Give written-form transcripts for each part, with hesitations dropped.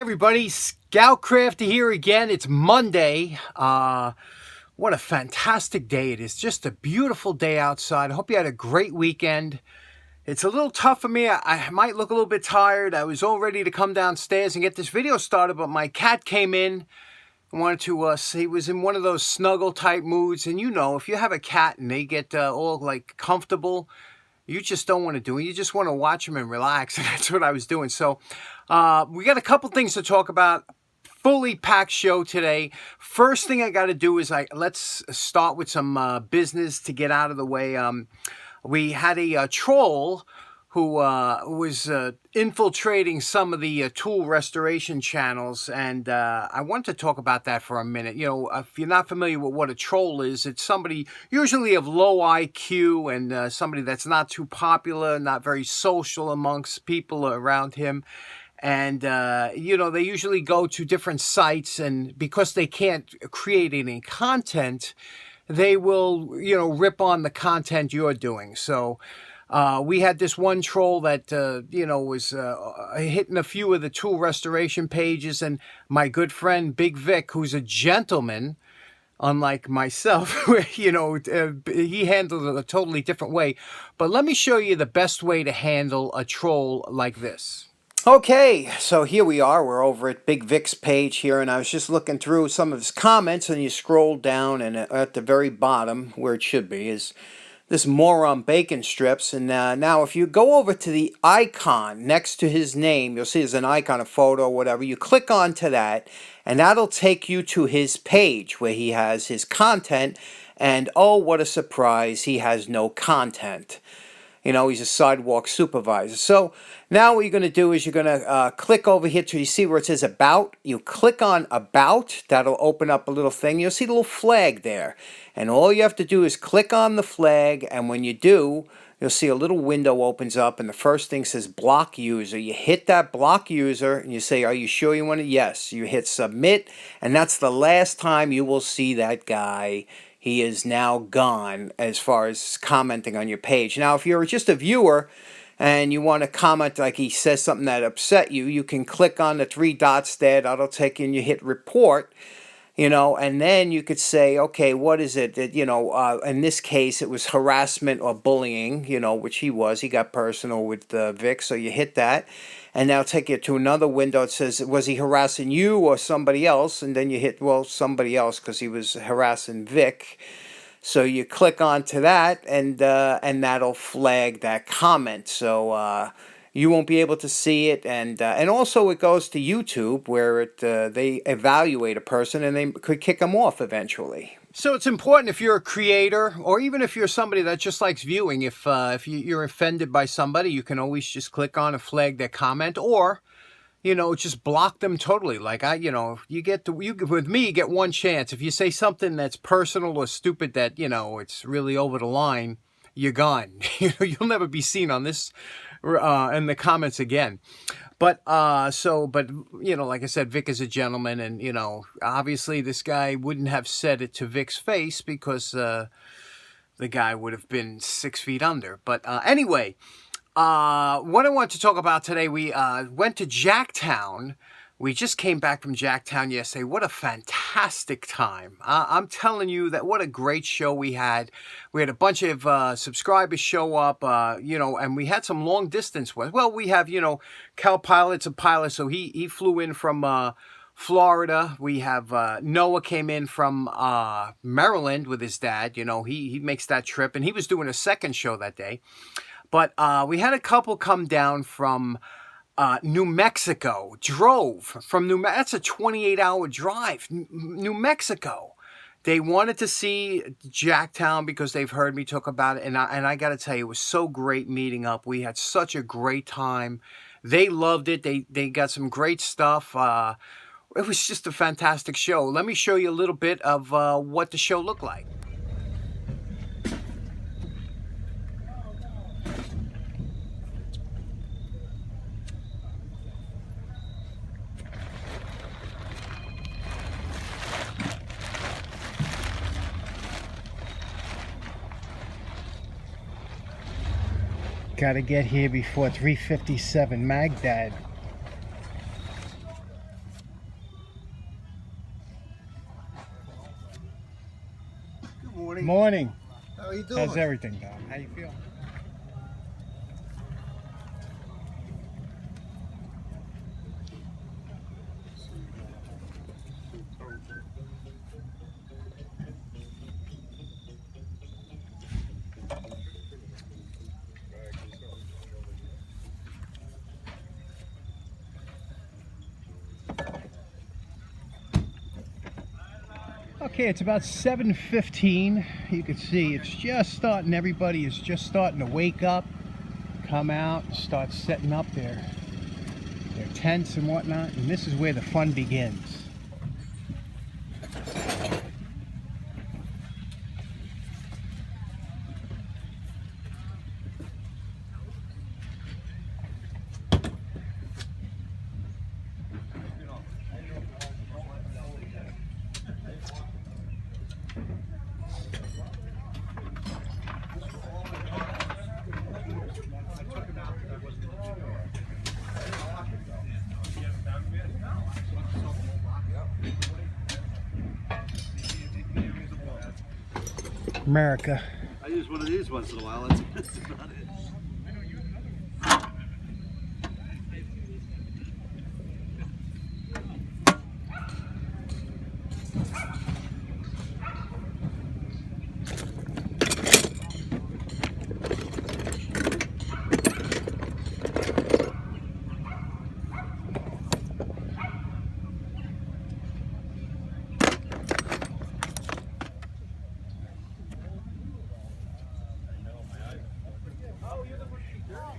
Everybody, Scoutcrafter here again. It's Monday. What a fantastic day it is. Just a beautiful day outside. I hope you had a great weekend. It's a little tough for me. I might look a little bit tired. I was all ready to come downstairs and get this video started, but my cat came in and wanted to he was in one of those snuggle type moods. And you know, if you have a cat and they get all like comfortable, you just don't want to do it. You just want to watch them and relax. And that's what I was doing. So we got a couple things to talk about. Fully packed show today. First thing I got to do is let's start with some business to get out of the way. We had a troll who was infiltrating some of the tool restoration channels, and I want to talk about that for a minute. You know, if you're not familiar with what a troll is, it's somebody usually of low IQ and somebody that's not too popular, not very social amongst people around him. And, you know, they usually go to different sites, and because they can't create any content, they will, you know, rip on the content you're doing. So we had this one troll that, you know, was hitting a few of the tool restoration pages, and my good friend Big Vic, who's a gentleman, unlike myself, you know, he handled it a totally different way. But let me show you the best way to handle a troll like this. Okay, so here we are. We're over at Big Vic's page here, and I was just looking through some of his comments, and you scroll down, and at the very bottom, where it should be, is this moron bacon strips. And now if you go over to the icon next to his name, you'll see there's an icon, a photo, or whatever. You click onto that, and that'll take you to his page where he has his content, and oh, what a surprise, he has no content. You know, he's a sidewalk supervisor. So now what you're going to do is you're going to click over here till you see where it says About. You click on About. That'll open up a little thing. You'll see the little flag there. And all you have to do is click on the flag. And when you do, you'll see a little window opens up. And the first thing says Block User. You hit that Block User and you say, are you sure you want it? Yes. You hit Submit. And that's the last time you will see that guy. He is now gone as far as commenting on your page. Now, if you're just a viewer and you want to comment, like he says something that upset you, you can click on the three dots there. That'll take you and you hit report, you know, and then you could say, okay, what is it that, you know, in this case, it was harassment or bullying, you know, which he was. He got personal with Vic, so you hit that. And that'll take you to another window. It says, was he harassing you or somebody else? And then you hit, well, somebody else, because he was harassing Vic. So you click onto that, and that'll flag that comment. So you won't be able to see it. And also it goes to YouTube, where they evaluate a person, and they could kick them off eventually. So it's important, if you're a creator, or even if you're somebody that just likes viewing, if you're offended by somebody, you can always just click on and flag their comment, or, you know, just block them totally. Like you know, with me, you get one chance. If you say something that's personal or stupid that, you know, it's really over the line, you're gone. You know, you'll never be seen on this in the comments again. But you know, like I said, Vic is a gentleman, and, you know, obviously this guy wouldn't have said it to Vic's face, because the guy would have been 6 feet under. But anyway, what I want to talk about today, we went to Jacktown. We just came back from Jacktown yesterday. What a fantastic time. I'm telling you that what a great show we had. We had a bunch of subscribers show up, you know, and we had some long distance ones. Well, we have, you know, Cal Pilot's a pilot, so he flew in from Florida. We have Noah came in from Maryland with his dad. You know, he makes that trip, and he was doing a second show that day. But we had a couple come down from New Mexico, drove from that's a 28-hour drive, New Mexico. They wanted to see Jacktown because they've heard me talk about it, and I got to tell you, it was so great meeting up. We had such a great time. They loved it. They got some great stuff. It was just a fantastic show. Let me show you a little bit of what the show looked like. Gotta get here before 3:57 Magdad. Morning. How are you doing? How's everything, Tom? How you feel? Okay, it's about 7:15. You can see it's just starting, everybody is just starting to wake up, come out, and start setting up their tents and whatnot, and this is where the fun begins. America. I use one of these once in a while. That's about it.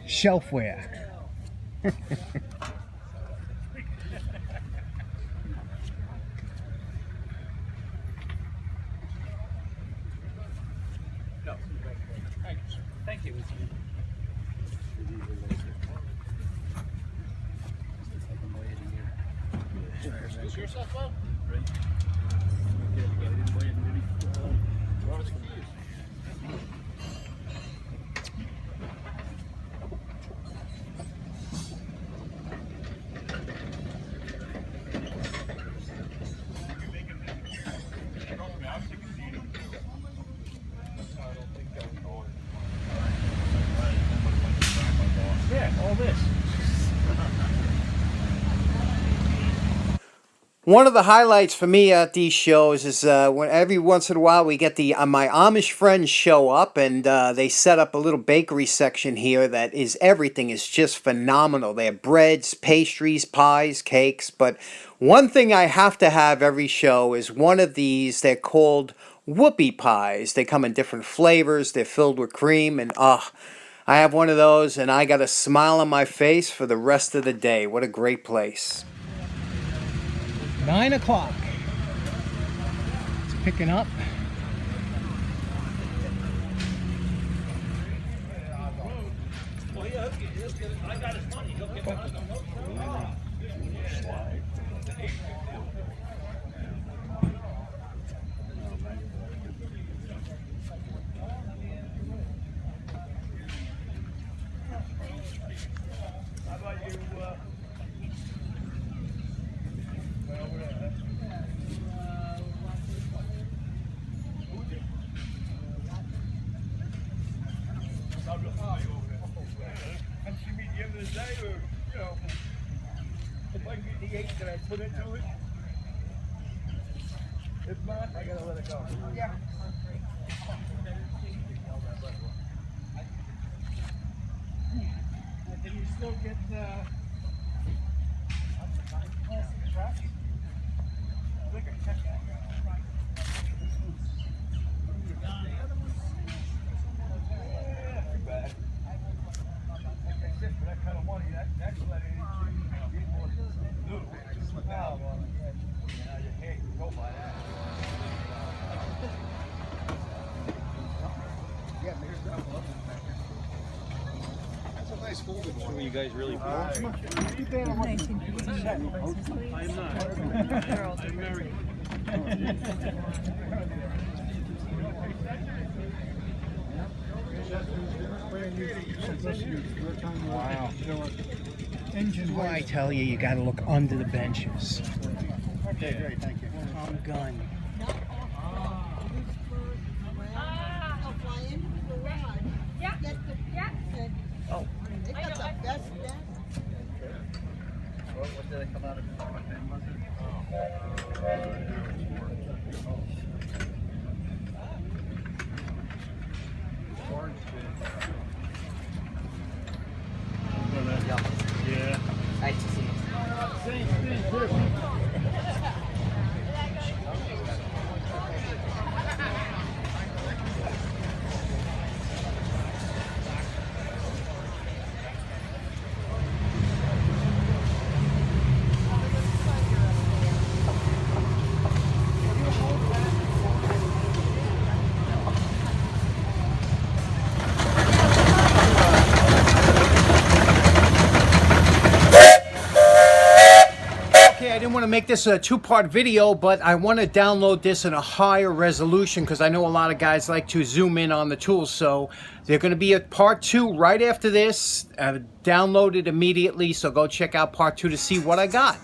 Shelfware. Thank you. Is your stuff up? Right. Yeah, all this. One of the highlights for me at these shows is when every once in a while we get my Amish friends show up, and they set up a little bakery section here that is everything is just phenomenal. They have breads, pastries, pies, cakes, but one thing I have to have every show is one of these. They're called whoopie pies. They come in different flavors. They're filled with cream, and I have one of those, and I got a smile on my face for the rest of the day. What a great place. 9 o'clock. It's picking up. If I can get the 8 that I put into it, if not, I gotta let it go. Yeah. Can you still get Were you guys really poor? I'm not. I'm married. Wow. Well, I tell you, you got to look under the benches. Okay, great, thank you. Tom Gunn. fly into the garage. Yeah. Get the said, Oh. they got the best desk. What did I come out of? What name was it? Orange Yeah. Nice to see you. Same thing, different. Okay, I didn't want to make this a two-part video, but I want to download this in a higher resolution because I know a lot of guys like to zoom in on the tools. So they're going to be a part 2 right after this. Download it immediately, so go check out part 2 to see what I got.